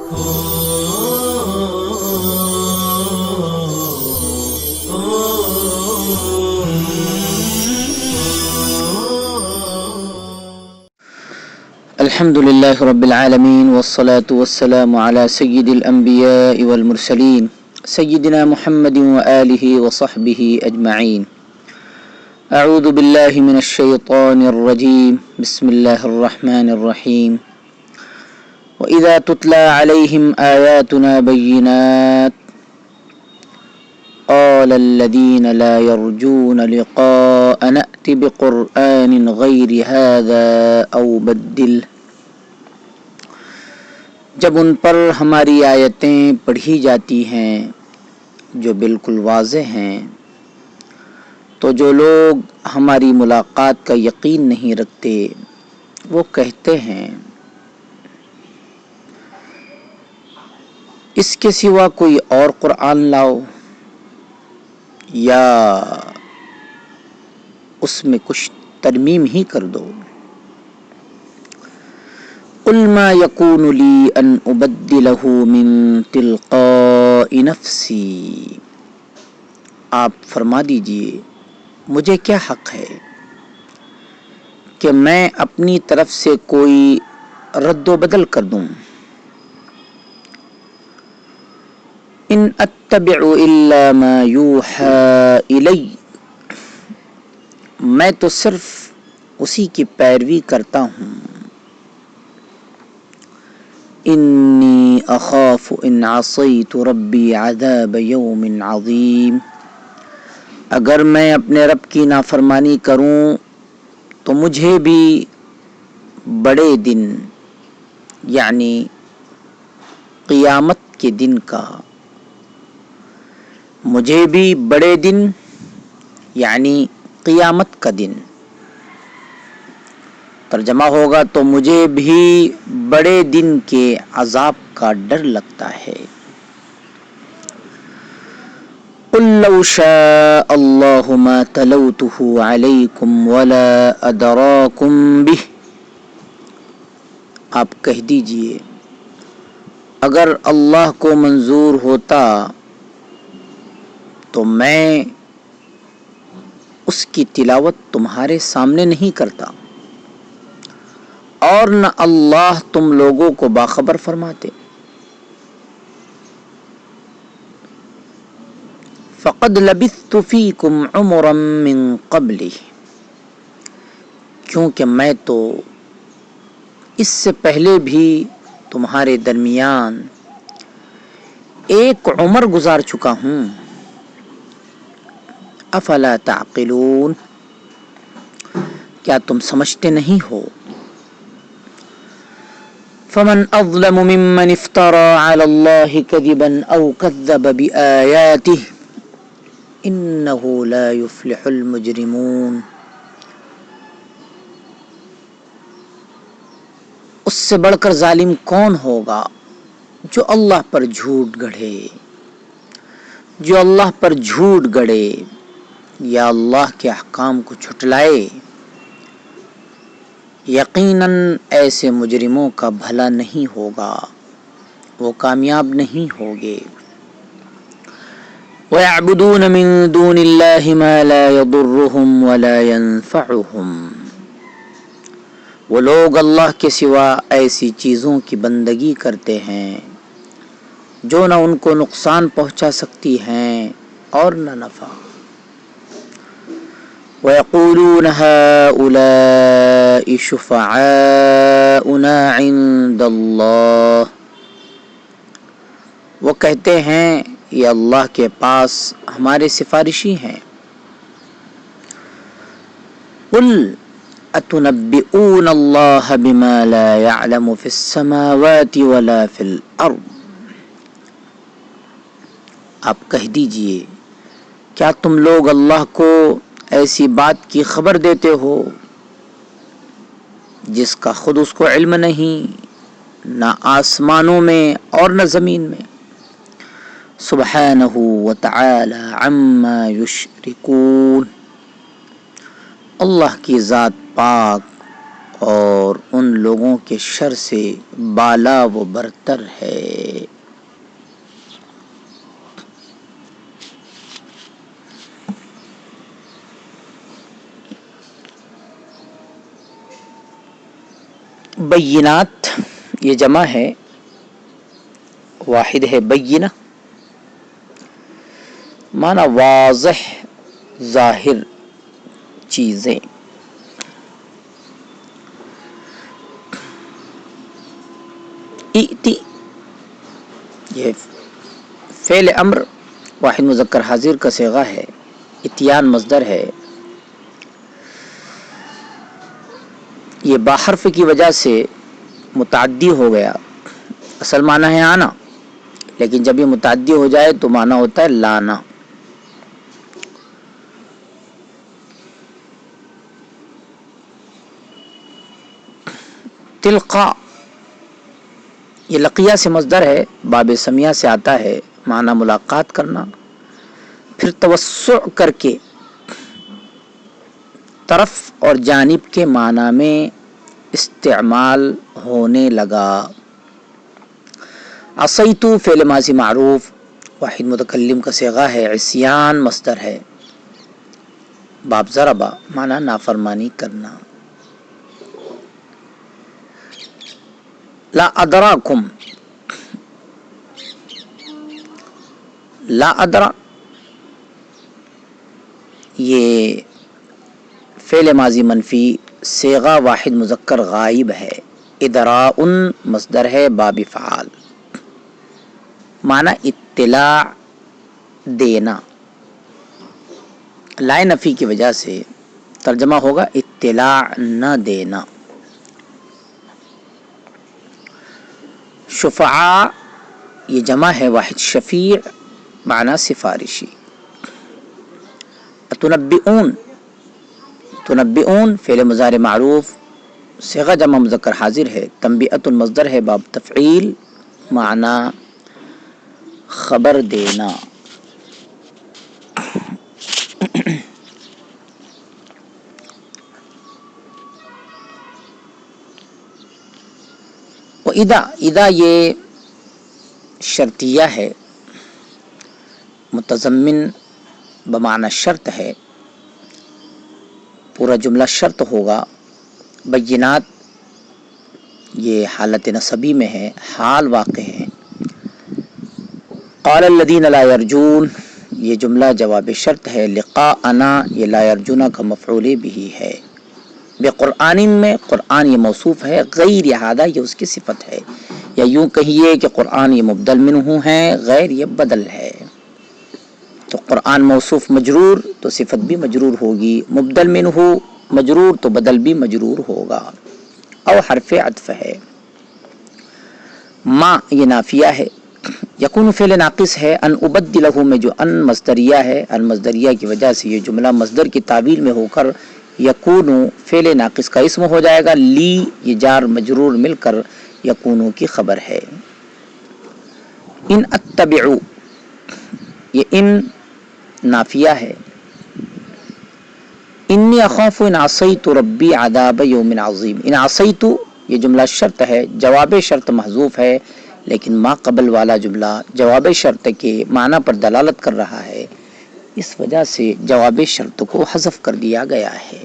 الحمد لله رب العالمين والصلاة والسلام على سيد الأنبياء والمرسلين سيدنا محمد وآله وصحبه أجمعين. أعوذ بالله من الشيطان الرجيم. بسم الله الرحمن الرحيم. وإذا تتلى عليهم آياتنا بينات قال الذين لا يرجون لقاء نأت بقرآن غير هذا أو بدل. جب ان پر ہماری آیتیں پڑھی جاتی ہیں جو بالکل واضح ہیں تو جو لوگ ہماری ملاقات کا یقین نہیں رکھتے وہ کہتے ہیں اس کے سوا کوئی اور قرآن لاؤ یا اس میں کچھ ترمیم ہی کر دو. قل ما يكون لي ان ابدله من تلقاء نفسي. آپ فرما دیجئے مجھے کیا حق ہے کہ میں اپنی طرف سے کوئی رد و بدل کر دوں. ان اتبع الا ما يوحى الی. میں تو صرف اسی کی پیروی کرتا ہوں. انی اخاف ان عصیت ربی عذاب یوم عظیم. اگر میں اپنے رب کی نافرمانی کروں تو مجھے بھی بڑے دن یعنی قیامت کے دن کا مجھے بھی بڑے دن یعنی قیامت کا دن ترجمہ ہوگا تو مجھے بھی بڑے دن کے عذاب کا ڈر لگتا ہے. قل لو شاء اللہ ما تلوته علیکم ولا ادراکم به. آپ کہہ دیجئے اگر اللہ کو منظور ہوتا تو میں اس کی تلاوت تمہارے سامنے نہیں کرتا اور نہ اللہ تم لوگوں کو باخبر فرماتے. فقد لبثت فیکم عمرا من قبلہ. کیونکہ میں تو اس سے پہلے بھی تمہارے درمیان ایک عمر گزار چکا ہوں. افلا تعقلون. کیا تم سمجھتے نہیں ہو. فمن اظلم ممن افترى على الله كذبا او كذب بآياته انه لا يفلح المجرمون. اس سے بڑھ کر ظالم کون ہوگا جو اللہ پر جھوٹ گڑھے یا اللہ کے احکام کو جھٹلائے. یقیناً ایسے مجرموں کا بھلا نہیں ہوگا، وہ کامیاب نہیں ہوگے. وَيَعْبُدُونَ مِن دُونِ اللَّهِ مَا لَا يَضُرُّهُمْ وَلَا يَنفَعُهُمْ. وہ لوگ اللہ کے سوا ایسی چیزوں کی بندگی کرتے ہیں جو نہ ان کو نقصان پہنچا سکتی ہیں اور نہ نفع. وَيَقُولُونَ هَؤُلَاءِ شُفَعَاؤُنَا عِندَ اللَّهِ. وہ کہتے ہیں یہ اللہ کے پاس ہمارے سفارشی ہیں. قُلْ أَتُنَبِّئُونَ اللَّهَ بِمَا لَا يَعْلَمُ فِي السَّمَاوَاتِ وَلَا فِي الْأَرْضِ. آپ کہہ دیجئے کیا تم لوگ اللہ کو ایسی بات کی خبر دیتے ہو جس کا خود اس کو علم نہیں، نہ آسمانوں میں اور نہ زمین میں. سبحانہ وتعالی عما یشرکون. اللہ کی ذات پاک اور ان لوگوں کے شر سے بالا و برتر ہے۔ بینات یہ جمع ہے، واحد ہے بینہ، معنی واضح ظاہر چیزیں۔ ائتی یہ فعل امر واحد مذکر حاضر کا صیغہ ہے، اتیان مصدر ہے۔ یہ با حرف کی وجہ سے متعدی ہو گیا، اصل معنی ہے آنا، لیکن جب یہ متعدی ہو جائے تو معنی ہوتا ہے لانا۔ تلقا یہ لقیہ سے مصدر ہے، باب سمیہ سے آتا ہے، معنی ملاقات کرنا، پھر توسع کر کے طرف اور جانب کے معنی میں استعمال ہونے لگا۔ عصیتو فعل ماضی معروف واحد متکلم کا صیغہ ہے، عصیان مصدر ہے، باب ضربہ معنی نافرمانی کرنا۔ لا ادراکم، لا ادرا یہ فعل ماضی منفی صیغہ واحد مذکر غائب ہے، ادراء مصدر ہے، باب فعال، معنی اطلاع دینا۔ لائے نفی کی وجہ سے ترجمہ ہوگا اطلاع نہ دینا۔ شفعاء یہ جمع ہے، واحد شفیع معنی سفارشی۔ تنبئون، تنبئون فعل مضارع معروف صیغہ جمع مذکر حاضر ہے، تنبئۃ مصدر ہے، باب تفعیل معنی خبر دینا۔ اذا، اذا یہ شرطیہ ہے، متضمن بمعنی شرط ہے، پورا جملہ شرط ہوگا۔ بینات یہ حالت نصبی میں ہے، حال واقع ہے۔ قال الذین لا یرجون یہ جملہ جواب شرط ہے، لقاءنا یہ لا یرجون کا مفعول بھی ہے۔ بقرآن میں قرآن یہ موصوف ہے، غیر ہذا یہ اس کی صفت ہے، یا یوں کہیے کہ قرآن یہ مبدل منہ ہے، غیر یہ بدل ہے۔ تو قرآن موصوف مجرور تو صفت بھی مجرور ہوگی، مبدل منہ مجرور تو بدل بھی مجرور ہوگا، او حرف عطف ہے۔ ما یہ نافیہ ہے، یکون فعل ناقص ہے، ان ابدلہ میں جو ان مصدریہ ہے، ان مصدریہ کی وجہ سے یہ جملہ مصدر کی تعویل میں ہو کر یکون فعل ناقص کا اسم ہو جائے گا، لی یہ جار مجرور مل کر یکون کی خبر ہے۔ ان اتبعو یہ ان نافیہ ہے، انی اخاف ان عصیت ربی عذاب یوم عظیم۔ ان عصیت یہ جملہ شرط ہے، جواب شرط محذوف ہے، لیکن ما قبل والا جملہ جواب شرط کے معنی پر دلالت کر رہا ہے، اس وجہ سے جواب شرط کو حذف کر دیا گیا ہے۔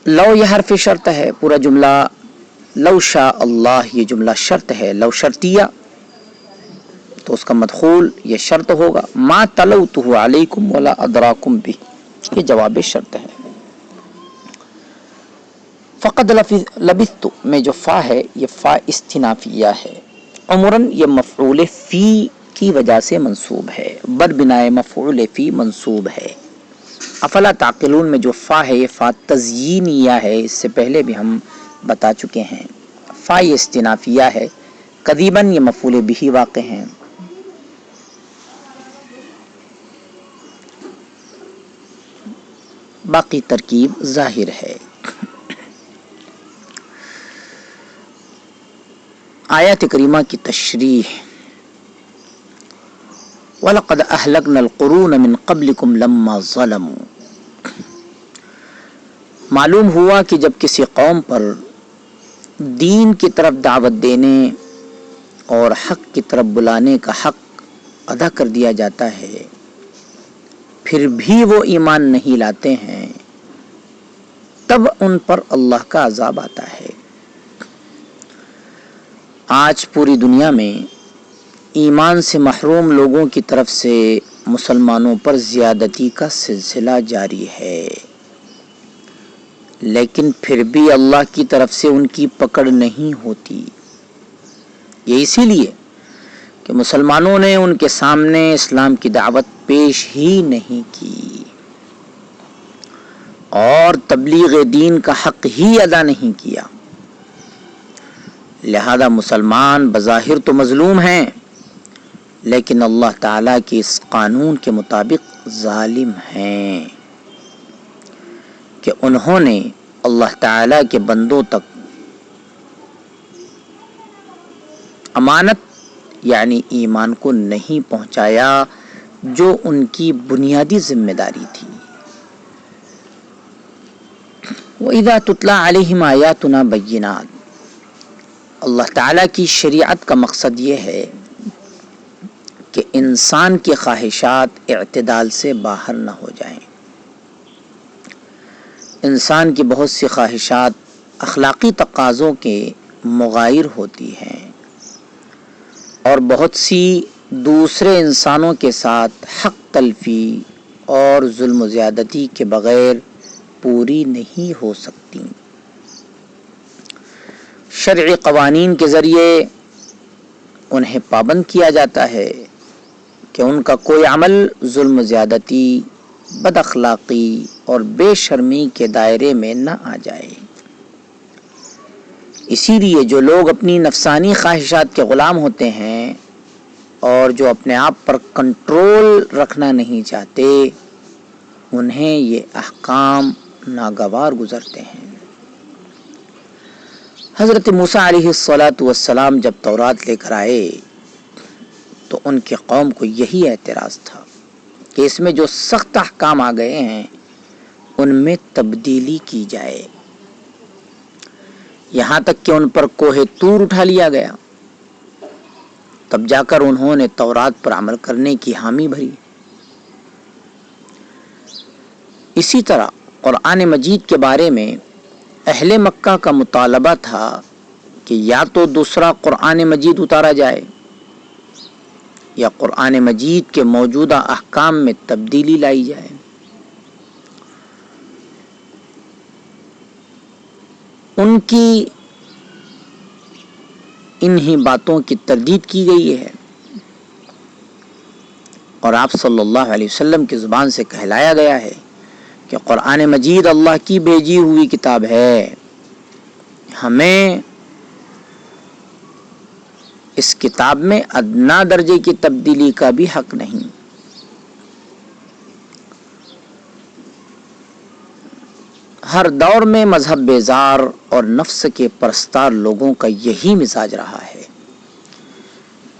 لو یہ حرف شرط ہے، پورا جملہ لو شاء اللہ یہ جملہ شرط ہے، لو شرطیہ تو اس کا مدخول یہ شرط ہوگا، ما تلوتہ علیکم ولا ادراکم بہ یہ جواب شرط ہے۔ فقد لبثت میں جو فا ہے یہ فا استنافیہ ہے، عمراً یہ مفعول فی کی وجہ سے منصوب ہے، بر بنائے مفعول فی منصوب ہے۔ افلا تعقلون میں جو فا ہے یہ فا تزیینیہ ہے، اس سے پہلے بھی ہم بتا چکے ہیں۔ فا یہ استنافیہ ہے، قدیماً یہ مفعول بہ واقع ہیں۔ باقی ترکیب ظاہر ہے۔ آیات کریمہ کی تشریح، وَلَقَدْ أَهْلَكْنَا الْقُرُونَ مِنْ قَبْلِكُمْ لَمَّا ظَلَمُوا معلوم ہوا کہ جب کسی قوم پر دین کی طرف دعوت دینے اور حق کی طرف بلانے کا حق ادا کر دیا جاتا ہے، پھر بھی وہ ایمان نہیں لاتے ہیں، تب ان پر اللہ کا عذاب آتا ہے۔ آج پوری دنیا میں ایمان سے محروم لوگوں کی طرف سے مسلمانوں پر زیادتی کا سلسلہ جاری ہے، لیکن پھر بھی اللہ کی طرف سے ان کی پکڑ نہیں ہوتی۔ یہ اسی لیے کہ مسلمانوں نے ان کے سامنے اسلام کی دعوت پیش ہی نہیں کی اور تبلیغ دین کا حق ہی ادا نہیں کیا، لہذا مسلمان بظاہر تو مظلوم ہیں، لیکن اللہ تعالیٰ کے اس قانون کے مطابق ظالم ہیں کہ انہوں نے اللہ تعالیٰ کے بندوں تک امانت یعنی ایمان کو نہیں پہنچایا جو ان کی بنیادی ذمہ داری تھی۔ وَإِذَا تُتْلَى عَلَيْهِمْ آيَاتُنَا بَيِّنَاتٍ، اللہ تعالیٰ کی شریعت کا مقصد یہ ہے کہ انسان کی خواہشات اعتدال سے باہر نہ ہو جائیں۔ انسان کی بہت سی خواہشات اخلاقی تقاضوں کے مغایر ہوتی ہیں اور بہت سی دوسرے انسانوں کے ساتھ حق تلفی اور ظلم و زیادتی کے بغیر پوری نہیں ہو سکتی۔ شرعی قوانین کے ذریعے انہیں پابند کیا جاتا ہے کہ ان کا کوئی عمل ظلم و زیادتی، بد اخلاقی اور بے شرمی کے دائرے میں نہ آ جائے۔ اسی لیے جو لوگ اپنی نفسانی خواہشات کے غلام ہوتے ہیں اور جو اپنے آپ پر کنٹرول رکھنا نہیں چاہتے، انہیں یہ احکام ناگوار گزرتے ہیں۔ حضرت موسیٰ علیہ السلام جب تورات لے کر آئے تو ان کی قوم کو یہی اعتراض تھا کہ اس میں جو سخت احکام آ گئے ہیں ان میں تبدیلی کی جائے، یہاں تک کہ ان پر کوہ طور اٹھا لیا گیا۔ تب جا کر انہوں نے تورات پر عمل کرنے کی حامی بھری۔ اسی طرح قرآن مجید کے بارے میں اہل مکہ کا مطالبہ تھا کہ یا تو دوسرا قرآن مجید اتارا جائے یا قرآن مجید کے موجودہ احکام میں تبدیلی لائی جائے۔ ان کی انہی باتوں کی تردید کی گئی ہے اور آپ صلی اللہ علیہ وسلم کی زبان سے کہلایا گیا ہے کہ قرآن مجید اللہ کی بھیجی ہوئی کتاب ہے، ہمیں اس کتاب میں ادنا درجے کی تبدیلی کا بھی حق نہیں۔ ہر دور میں مذہب بیزار اور نفس کے پرستار لوگوں کا یہی مزاج رہا ہے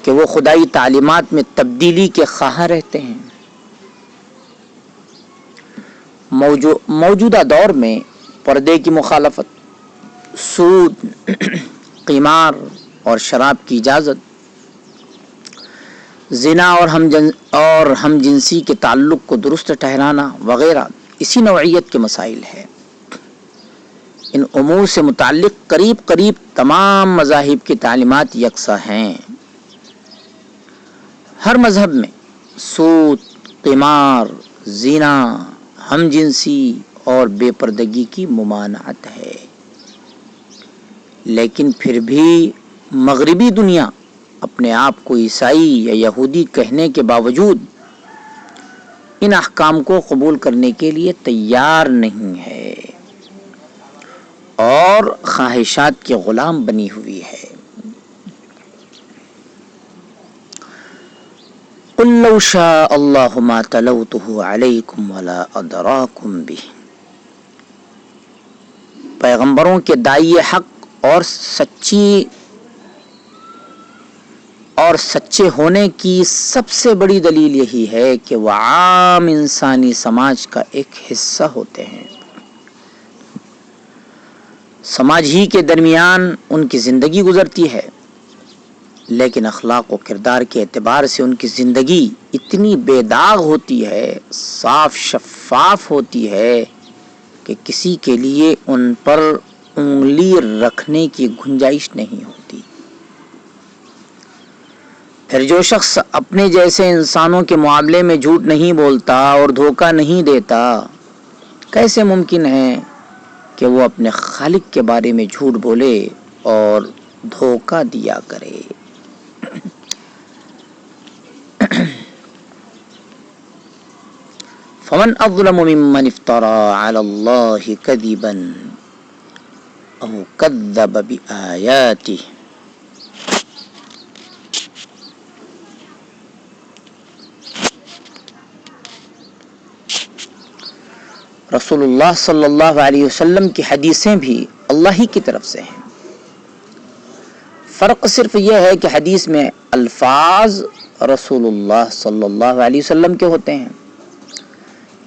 کہ وہ خدائی تعلیمات میں تبدیلی کے خواہاں رہتے ہیں۔ موجودہ دور میں پردے کی مخالفت، سود، قمار اور شراب کی اجازت، زنا اور ہم جنسی کے تعلق کو درست ٹھہرانا وغیرہ اسی نوعیت کے مسائل ہیں۔ ان امور سے متعلق قریب تمام مذاہب کی تعلیمات یکساں ہیں۔ ہر مذہب میں سود، قمار، زنا، ہم جنسی اور بے پردگی کی ممانعت ہے، لیکن پھر بھی مغربی دنیا اپنے آپ کو عیسائی یا یہودی کہنے کے باوجود ان احکام کو قبول کرنے کے لیے تیار نہیں ہے اور خواہشات کے غلام بنی ہوئی ہے۔ قُلْ لَوْ شَاءَ اللَّهُ مَا تَلَوْتُهُ عَلَيْكُمْ وَلَا أَدْرَاكُمْ بِهِ۔ پیغمبروں کے داعی حق اور سچے ہونے کی سب سے بڑی دلیل یہی ہے کہ وہ عام انسانی سماج کا ایک حصہ ہوتے ہیں۔ سماج ہی کے درمیان ان کی زندگی گزرتی ہے، لیکن اخلاق و کردار کے اعتبار سے ان کی زندگی اتنی بے داغ ہوتی ہے، صاف شفاف ہوتی ہے کہ کسی کے لیے ان پر انگلی رکھنے کی گنجائش نہیں ہوتی۔ پھر جو شخص اپنے جیسے انسانوں کے معاملے میں جھوٹ نہیں بولتا اور دھوکہ نہیں دیتا، کیسے ممکن ہے کہ وہ اپنے خالق کے بارے میں جھوٹ بولے اور دھوکہ دیا کرے؟ فمن اظلم ممن افترى على الله كذبا او كذب بآياته رسول اللہ صلی اللہ علیہ وسلم کی حدیثیں بھی اللہ ہی کی طرف سے ہیں۔ فرق صرف یہ ہے کہ حدیث میں الفاظ رسول اللہ صلی اللہ علیہ وسلم کے ہوتے ہیں،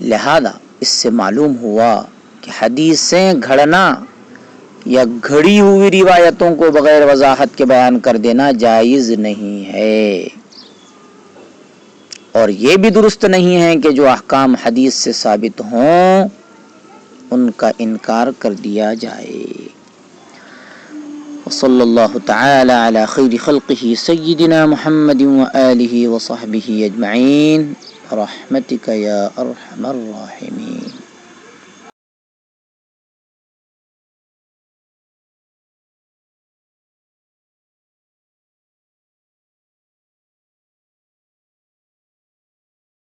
لہذا اس سے معلوم ہوا کہ حدیثیں گھڑنا یا گھڑی ہوئی روایتوں کو بغیر وضاحت کے بیان کر دینا جائز نہیں ہے، اور یہ بھی درست نہیں ہے کہ جو احکام حدیث سے ثابت ہوں ان کا انکار کر دیا جائے۔ وصلی اللہ تعالی علی خیر خلقہ سیدنا محمد وآلہ وصحبہ اجمعین برحمتک یا ارحم الراحمین۔